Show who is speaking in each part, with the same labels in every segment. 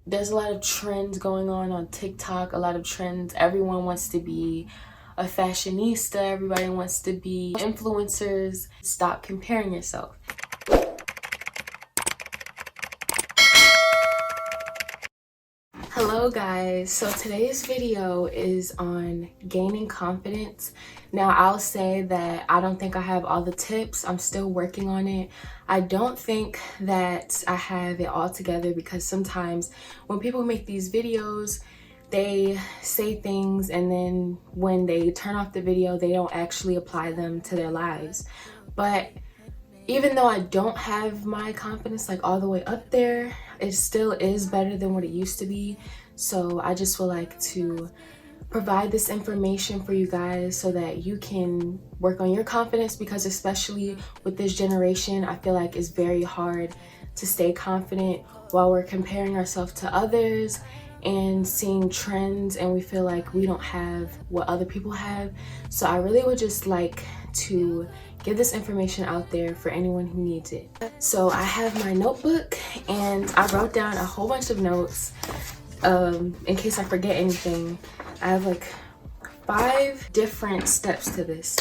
Speaker 1: there's a lot of trends going on TikTok, a lot of trends. Everyone wants to be a fashionista, everybody wants to be influencers. Stop comparing yourself. Hello guys, so today's video is on gaining confidence. Now I'll say that I don't think I have all the tips. I'm still working on it. I don't think that I have it all together because sometimes when people make these videos, they say things and then when they turn off the video, they don't actually apply them to their lives. But even though I don't have my confidence like all the way up there, it still is better than what it used to be. So I just would like to provide this information for you guys so that you can work on your confidence, because especially with this generation, I feel like it's very hard to stay confident while we're comparing ourselves to others and seeing trends, and we feel like we don't have what other people have. So I really would just like to get this information out there for anyone who needs it. So I have my notebook and I wrote down a whole bunch of notes in case I forget anything. I have like 5 different steps to this.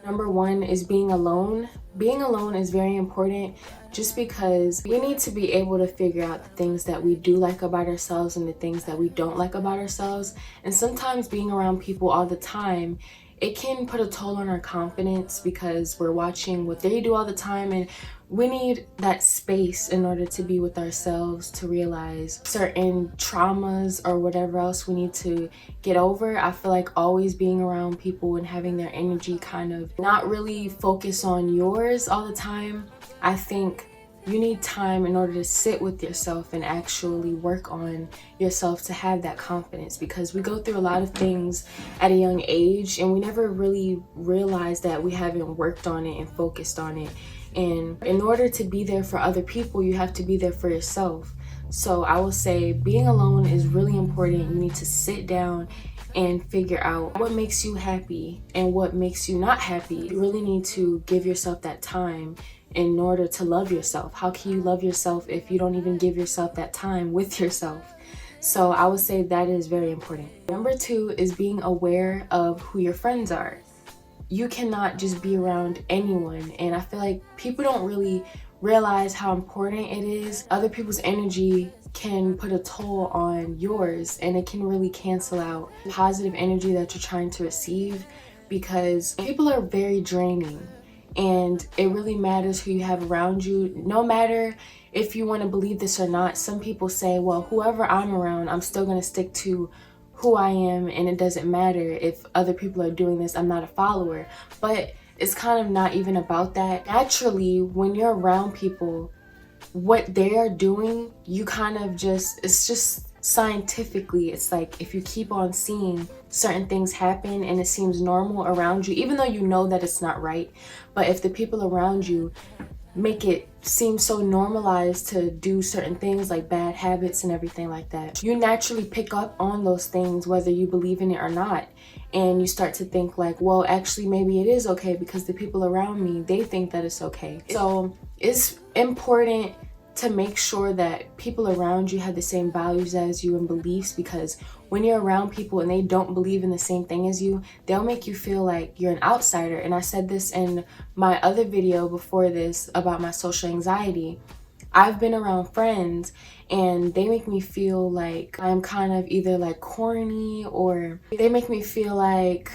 Speaker 1: Number 1 is being alone. Being alone is very important just because we need to be able to figure out the things that we do like about ourselves and the things that we don't like about ourselves. And sometimes being around people all the time, it can put a toll on our confidence because we're watching what they do all the time, and we need that space in order to be with ourselves, to realize certain traumas or whatever else we need to get over. I feel like always being around people and having their energy kind of not really focus on yours all the time. I think you need time in order to sit with yourself and actually work on yourself to have that confidence, because we go through a lot of things at a young age and we never really realize that we haven't worked on it and focused on it. And in order to be there for other people, you have to be there for yourself. So I will say being alone is really important. You need to sit down and figure out what makes you happy and what makes you not happy. You really need to give yourself that time in order to love yourself. How can you love yourself if you don't even give yourself that time with yourself? So I would say that is very important. Number 2 is being aware of who your friends are. You cannot just be around anyone, and I feel like people don't really realize how important it is. Other people's energy can put a toll on yours, and it can really cancel out positive energy that you're trying to receive, because people are very draining. And it really matters who you have around you. No matter if you want to believe this or not, some people say, well, whoever I'm around, I'm still going to stick to who I am, and it doesn't matter if other people are doing this, I'm not a follower. But it's kind of not even about that. Naturally, when you're around people, what they are doing, you kind of just, it's just scientifically, it's like if you keep on seeing certain things happen and it seems normal around you, even though you know that it's not right, but if the people around you make it seem so normalized to do certain things like bad habits and everything like that, you naturally pick up on those things whether you believe in it or not, and you start to think like, well, actually maybe it is okay because the people around me, they think that it's okay. So it's important to make sure that people around you have the same values as you and beliefs, because when you're around people and they don't believe in the same thing as you, they'll make you feel like you're an outsider. And I said this in my other video before this about my social anxiety. I've been around friends and they make me feel like I'm kind of either like corny, or they make me feel like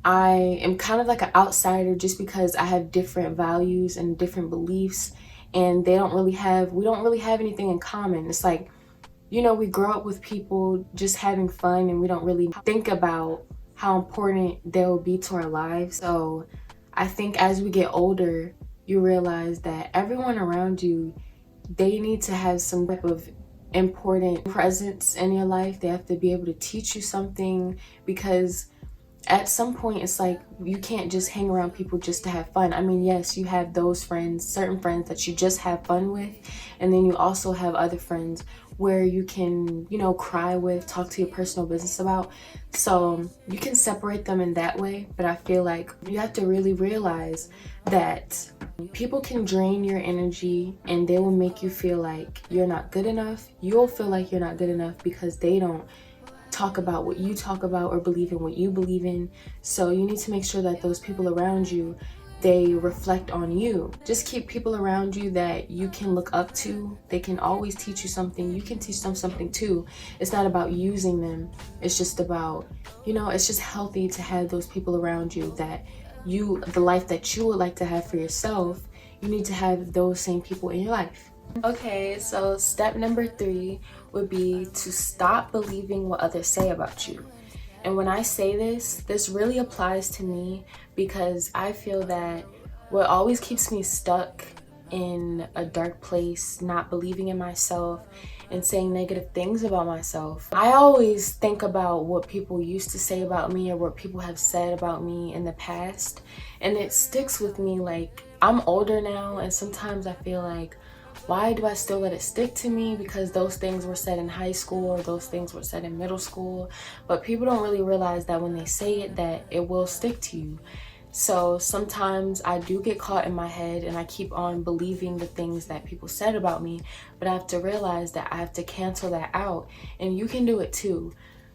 Speaker 1: I am kind of like an outsider just because I have different values and different beliefs, and we don't really have anything in common. It's like, you know, we grow up with people just having fun and we don't really think about how important they'll be to our lives. So I think as we get older, you realize that everyone around you, they need to have some type of important presence in your life. They have to be able to teach you something, because at some point it's like you can't just hang around people just to have fun. I mean, yes, you have those friends, certain friends that you just have fun with, and then you also have other friends where you can, you know, cry with, talk to your personal business about. So you can separate them in that way, but I feel like you have to really realize that people can drain your energy and they will make you feel like you're not good enough. You'll feel like you're not good enough because they don't talk about what you talk about or believe in what you believe in. So you need to make sure that those people around you, they reflect on you. Just keep people around you that you can look up to. They can always teach you something. You can teach them something too. It's not about using them. It's just about, you know, it's just healthy to have those people around you that the life that you would like to have for yourself, you need to have those same people in your life. Okay, so step number 3 would be to stop believing what others say about you. And when I say this really applies to me because I feel that what always keeps me stuck in a dark place, not believing in myself and saying negative things about myself, I always think about what people used to say about me or what people have said about me in the past, and it sticks with me. Like, I'm older now, and sometimes I feel like, why do I still let it stick to me? Because those things were said in high school or those things were said in middle school. But people don't really realize that when they say it, that it will stick to you. So sometimes I do get caught in my head and I keep on believing the things that people said about me. But I have to realize that I have to cancel that out. And you can do it too.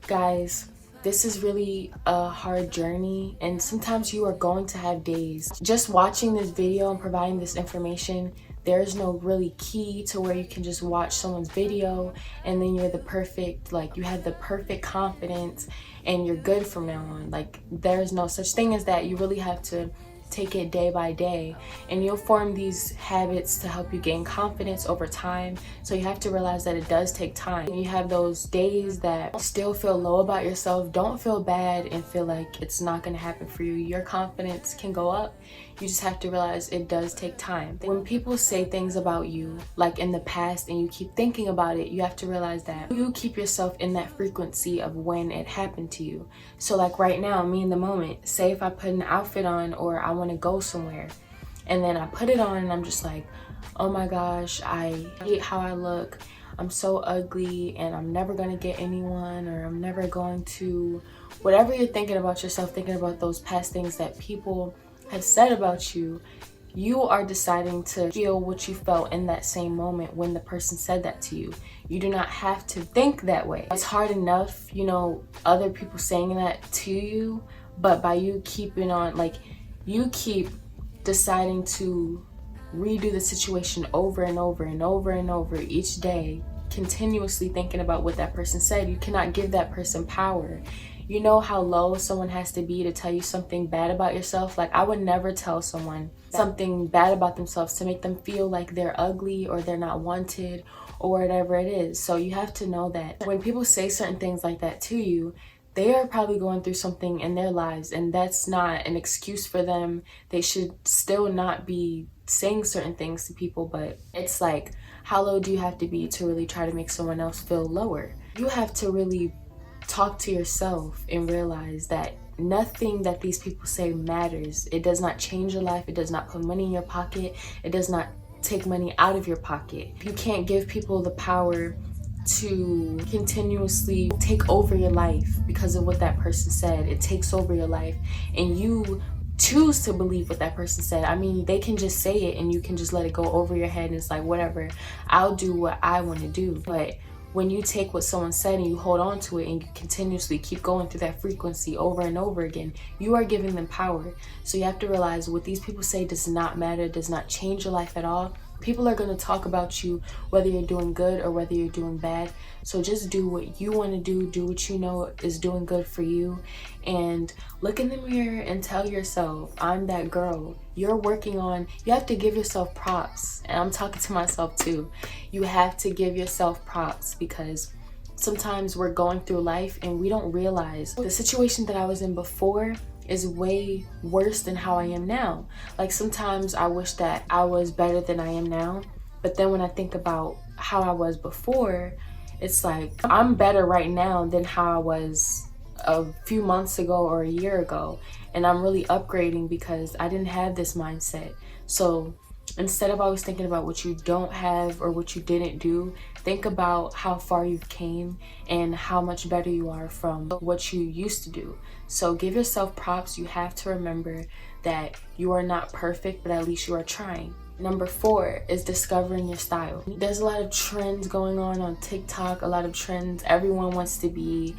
Speaker 1: Guys, this is really a hard journey, and sometimes you are going to have days. Just watching this video and providing this information, there's no really key to where you can just watch someone's video and then you're the perfect, like you have the perfect confidence and you're good from now on. Like, there's no such thing as that. You really have to take it day by day, and you'll form these habits to help you gain confidence over time. So you have to realize that it does take time. You have those days that still feel low about yourself. Don't feel bad and feel like it's not going to happen for you. Your confidence can go up. You just have to realize it does take time. When people say things about you, like in the past, and you keep thinking about it, you have to realize that you keep yourself in that frequency of when it happened to you. So like right now, me in the moment, say if I put an outfit on or I want to go somewhere, and then I put it on and I'm just like, oh my gosh, I hate how I look. I'm so ugly and I'm never going to get anyone, or I'm never going to, whatever you're thinking about yourself, thinking about those past things that people have said about you, you are deciding to feel what you felt in that same moment when the person said that to you. You do not have to think that way. It's hard enough, you know, other people saying that to you, but by you keeping on, like, you keep deciding to redo the situation over and over and over and over each day, continuously thinking about what that person said. You cannot give that person power. You know how low someone has to be to tell you something bad about yourself? Like, I would never tell someone something bad about themselves to make them feel like they're ugly or they're not wanted or whatever it is. So you have to know that when people say certain things like that to you, they are probably going through something in their lives, and that's not an excuse for them. They should still not be saying certain things to people, but it's like, how low do you have to be to really try to make someone else feel lower? You have to really talk to yourself and realize that nothing that these people say matters. It does not change your life. It does not put money in your pocket. It does not take money out of your pocket. You can't give people the power to continuously take over your life because of what that person said. It takes over your life, and you choose to believe what that person said. I mean, they can just say it and you can just let it go over your head and it's like, whatever, I'll do what I want to do. But when you take what someone said and you hold on to it and you continuously keep going through that frequency over and over again, you are giving them power. So you have to realize what these people say does not matter, does not change your life at all. People are going to talk about you whether you're doing good or whether you're doing bad. So just do what you want to do what you know is doing good for you, and look in the mirror and tell yourself, I'm that girl. You're working on, you have to give yourself props. And I'm talking to myself too. You have to give yourself props, because sometimes we're going through life and we don't realize the situation that I was in before is way worse than how I am now. Like, sometimes I wish that I was better than I am now, but then when I think about how I was before, it's like I'm better right now than how I was a few months ago or a year ago, and I'm really upgrading because I didn't have this mindset. So instead of always thinking about what you don't have or what you didn't do, think about how far you've came and how much better you are from what you used to do. So give yourself props. You have to remember that you are not perfect, but at least you are trying. Number 4 is discovering your style. There's a lot of trends going on TikTok, a lot of trends. Everyone wants to be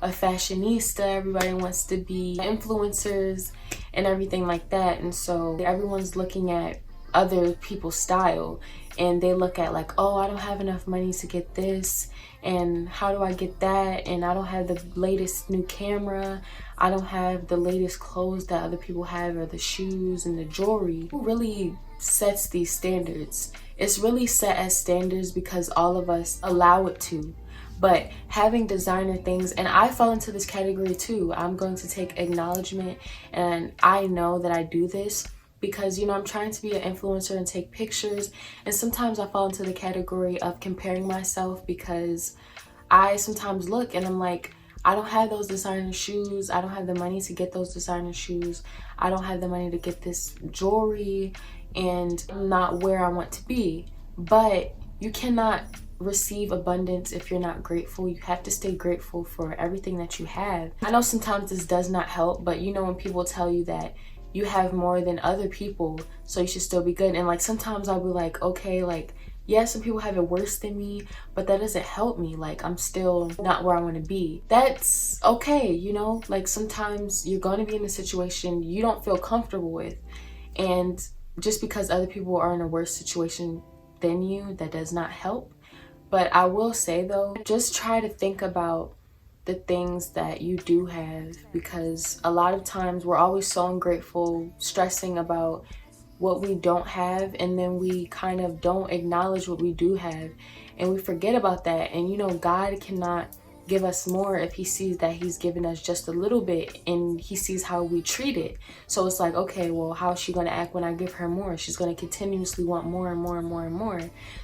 Speaker 1: a fashionista, everybody wants to be influencers and everything like that. And so everyone's looking at other people's style and they look at like, oh, I don't have enough money to get this, and how do I get that, and I don't have the latest new camera, I don't have the latest clothes that other people have, or the shoes and the jewelry. Who really sets these standards? It's really set as standards because all of us allow it to. But having designer things, and I fall into this category too, I'm going to take acknowledgement, and I know that I do this because, you know, I'm trying to be an influencer and take pictures, and sometimes I fall into the category of comparing myself because I sometimes look and I'm like, I don't have those designer shoes, I don't have the money to get those designer shoes, I don't have the money to get this jewelry, and I'm not where I want to be. But you cannot receive abundance if you're not grateful. You have to stay grateful for everything that you have. I know sometimes this does not help, but you know, when people tell you that you have more than other people, so you should still be good. And like sometimes I'll be like, okay, like, yeah, some people have it worse than me, but that doesn't help me. Like, I'm still not where I want to be. That's okay, you know? Like, sometimes you're going to be in a situation you don't feel comfortable with. And just because other people are in a worse situation than you, that does not help. But I will say though, just try to think about the things that you do have, because a lot of times we're always so ungrateful, stressing about what we don't have, and then we kind of don't acknowledge what we do have, and we forget about that. And you know, God cannot give us more if he sees that he's given us just a little bit, and he sees how we treat it. So it's like, okay, well, how is she going to act when I give her more? She's going to continuously want more and more and more and more.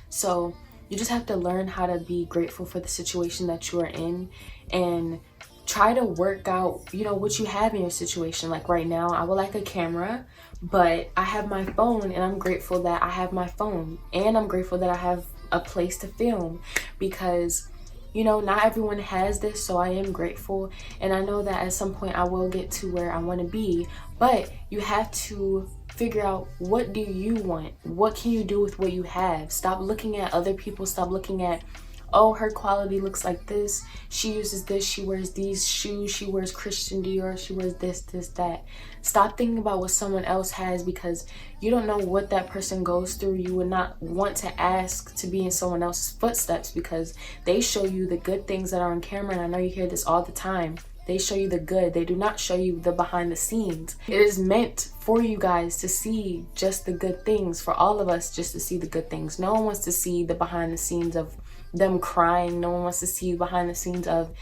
Speaker 1: So you just have to learn how to be grateful for the situation that you are in, and try to work out, you know, what you have in your situation. Like right now, I would like a camera, but I have my phone, and I'm grateful that I have my phone, and I'm grateful that I have a place to film, because you know, not everyone has this. So I am grateful, and I know that at some point I will get to where I want to be. But you have to figure out, what do you want? What can you do with what you have? Stop looking at other people. Stop looking at, oh, her quality looks like this, she uses this, she wears these shoes, she wears Christian Dior, she wears this, that. Stop thinking about what someone else has, because you don't know what that person goes through. You would not want to ask to be in someone else's footsteps, because they show you the good things that are on camera, and I know you hear this all the time. They show you the good. They do not show you the behind the scenes. It is meant for you guys to see just the good things, for all of us just to see the good things. No one wants to see the behind the scenes of them crying. No one wants to see behind the scenes of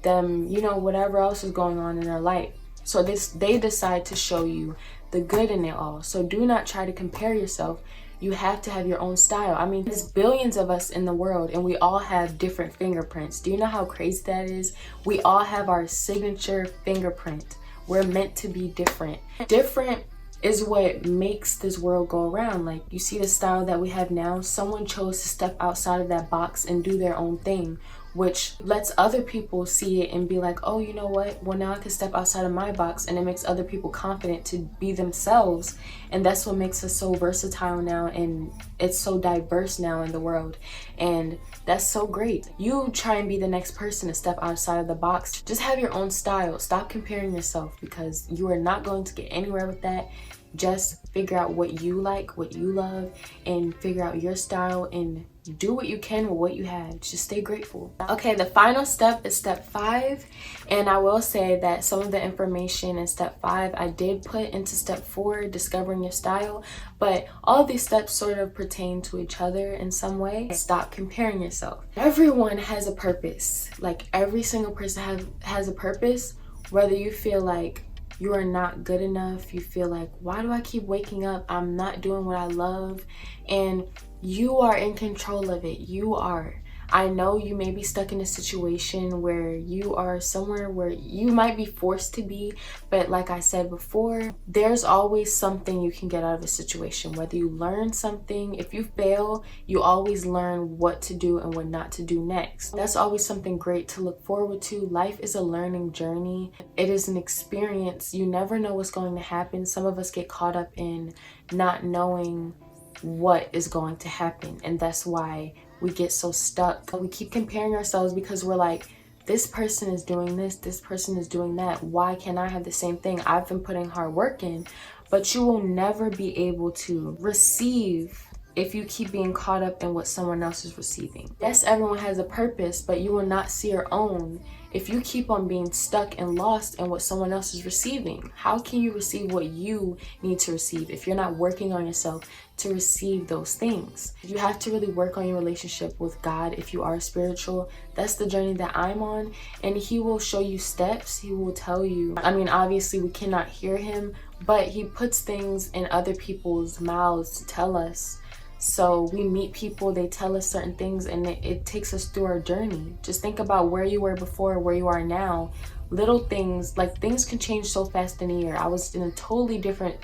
Speaker 1: them, you know, whatever else is going on in their life. So they decide to show you the good in it all. So do not try to compare yourself. You have to have your own style. I mean, there's billions of us in the world, and we all have different fingerprints. Do you know how crazy that is? We all have our signature fingerprint. We're meant to be different. Different is what makes this world go around. Like, you see the style that we have now, someone chose to step outside of that box and do their own thing, which lets other people see it and be like, oh, you know what, well, now I can step outside of my box, and it makes other people confident to be themselves. And that's what makes us so versatile now, and it's so diverse now in the world, and that's so great. You try and be the next person to step outside of the box. Just have your own style. Stop comparing yourself, because you are not going to get anywhere with that. Just figure out what you like, what you love, and figure out your style, and do what you can with what you have. Just stay grateful. Okay, the final step is step 5, and I will say that some of the information in step 5 I did put into step 4, discovering your style, but all of these steps sort of pertain to each other in some way. Stop comparing yourself. Everyone has a purpose. Like, every single person has a purpose. Whether you feel like you are not good enough, you feel like, why do I keep waking up, I'm not doing what I love, and you are in control of it. You are. I know you may be stuck in a situation where you are somewhere where you might be forced to be, but like I said before, there's always something you can get out of a situation. Whether you learn something, if you fail, you always learn what to do and what not to do next. That's always something great to look forward to. Life is a learning journey. It is an experience. You never know what's going to happen. Some of us get caught up in not knowing what is going to happen, and that's why we get so stuck. We keep comparing ourselves because we're like, this person is doing this person is doing that. Why can't I have the same thing? I've been putting hard work in. But you will never be able to receive if you keep being caught up in what someone else is receiving. Yes, everyone has a purpose, but you will not see your own if you keep on being stuck and lost in what someone else is receiving. How can you receive what you need to receive if you're not working on yourself to receive those things? You have to really work on your relationship with God if you are spiritual. That's the journey that I'm on, and He will show you steps. He will tell you. I mean, obviously we cannot hear Him, but He puts things in other people's mouths to tell us. So we meet people, they tell us certain things, and it takes us through our journey. Just think about where you were before, where you are now. Little things, like things can change so fast in a year. I was in a totally different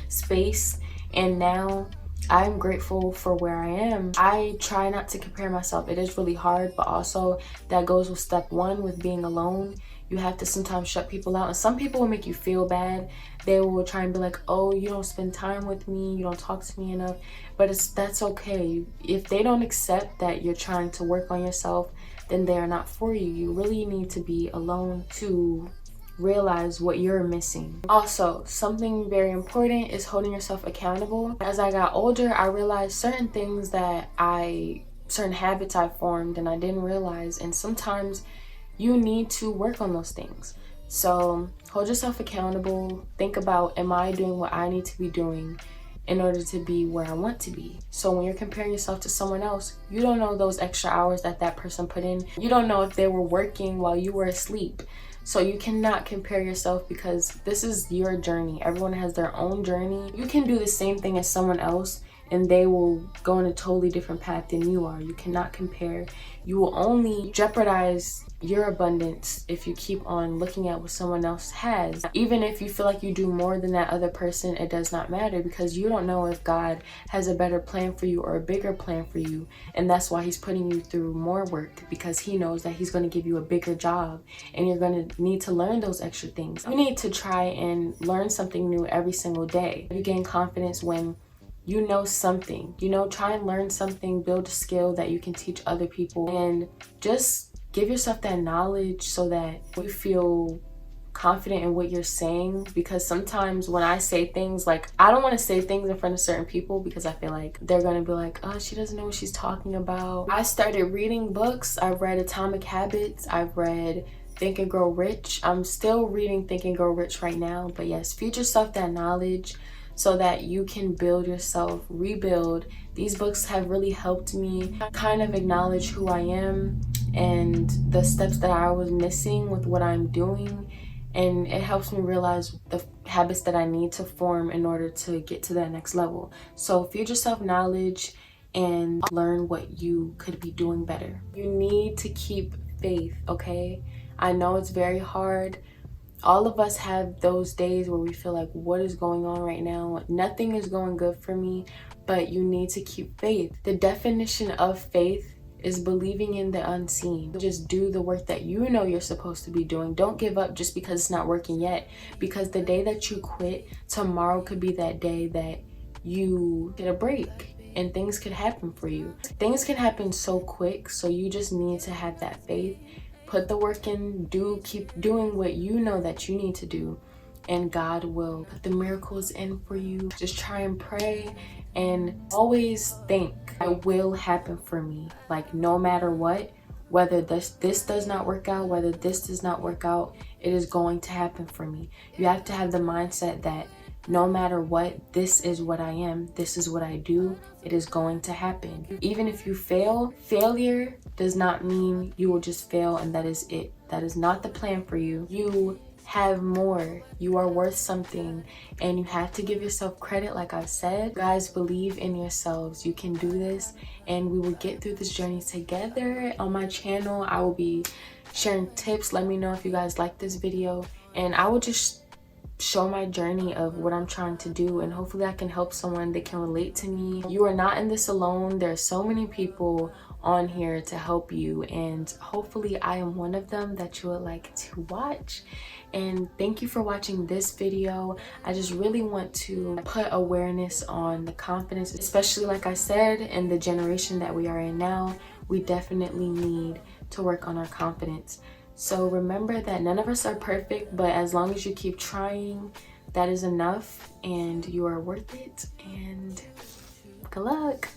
Speaker 1: space, and now I'm grateful for where I am. I try not to compare myself. It is really hard, but also that goes with step one with being alone. You have to sometimes shut people out, and some people will make you feel bad. They will try and be like, oh, you don't spend time with me, you don't talk to me enough. But that's okay. If they don't accept that you're trying to work on yourself, then they are not for you. You really need to be alone to realize what you're missing. Also, something very important is holding yourself accountable. As I got older, I realized certain things certain habits I formed and I didn't realize, and sometimes you need to work on those things. So hold yourself accountable. Think about, am I doing what I need to be doing in order to be where I want to be? So when you're comparing yourself to someone else, you don't know those extra hours that person put in. You don't know if they were working while you were asleep. So you cannot compare yourself, because this is your journey. Everyone has their own journey. You can do the same thing as someone else and they will go on a totally different path than you are. You cannot compare. You will only jeopardize your abundance if you keep on looking at what someone else has. Even if you feel like you do more than that other person, it does not matter, because you don't know if God has a better plan for you or a bigger plan for you. And that's why He's putting you through more work, because He knows that He's going to give you a bigger job and you're going to need to learn those extra things. You need to try and learn something new every single day. You gain confidence when you know something. Try and learn something, build a skill that you can teach other people, and just give yourself that knowledge so that you feel confident in what you're saying. Because sometimes when I say things, like, I don't want to say things in front of certain people because I feel like they're going to be like, oh, she doesn't know what she's talking about. I started reading books. I've read Atomic Habits. I've read Think and Grow Rich. I'm still reading Think and Grow Rich right now. But yes, feed yourself that knowledge so that you can build yourself, rebuild. These books have really helped me kind of acknowledge who I am and the steps that I was missing with what I'm doing. And it helps me realize the habits that I need to form in order to get to that next level. So feed yourself knowledge and learn what you could be doing better. You need to keep faith, okay? I know it's very hard. All of us have those days where we feel like, what is going on right now? Nothing is going good for me, but you need to keep faith. The definition of faith is believing in the unseen. Just do the work that you know you're supposed to be doing. Don't give up just because it's not working yet, because the day that you quit, tomorrow could be that day that you get a break and things could happen for you. Things can happen so quick, so you just need to have that faith. Put the work in, keep doing what you know that you need to do, and God will put the miracles in for you. Just try and pray and always think it will happen for me. Like, no matter what, whether this does not work out, whether this does not work out, it is going to happen for me. You have to have the mindset that no matter what, this is what I am, this is what I do, it is going to happen. Even if you fail, failure does not mean you will just fail and that is it. That is not the plan for you. You have more. You are worth something, and you have to give yourself credit. Like I've said, guys, believe in yourselves. You can do this, and we will get through this journey together. On my channel, I will be sharing tips. Let me know if you guys like this video, and I will just show my journey of what I'm trying to do, and hopefully I can help someone that can relate to me. You are not in this alone. There are so many people on here to help you, and hopefully I am one of them that you would like to watch. And thank you for watching this video. I just really want to put awareness on the confidence, especially like I said, in the generation that we are in now. We definitely need to work on our confidence. So remember that none of us are perfect, but as long as you keep trying, that is enough, and you are worth it. And good luck.